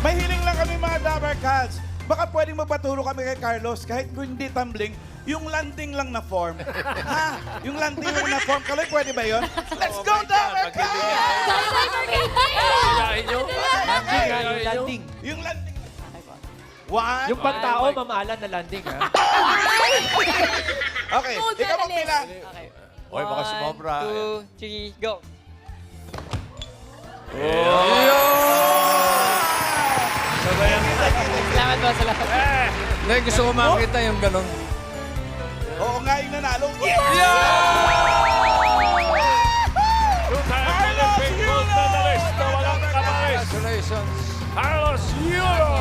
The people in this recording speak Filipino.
May hiling lang kami mga Dabber Cats. Baka pwedeng magpaturo kami kay Carlos kahit hindi tumbling, yung landing lang na form. Ha? Yung landing lang na form. Kaloy, pwede ba yun? Let's go, Dabber Cats! Ayahin nyo. Landing nga, yung landing. Yung landing. One. Yung pagtao, mamahalan na landing, ha? Okay, ikaw magbilang. Okay. Hoy, baka sumobra. 1, 2, 3, go. Salamat po, salamat. Hindi, gusto ko makita yung ganun. Oo nga, yung nanalo. Congratulations. Carlos Euro!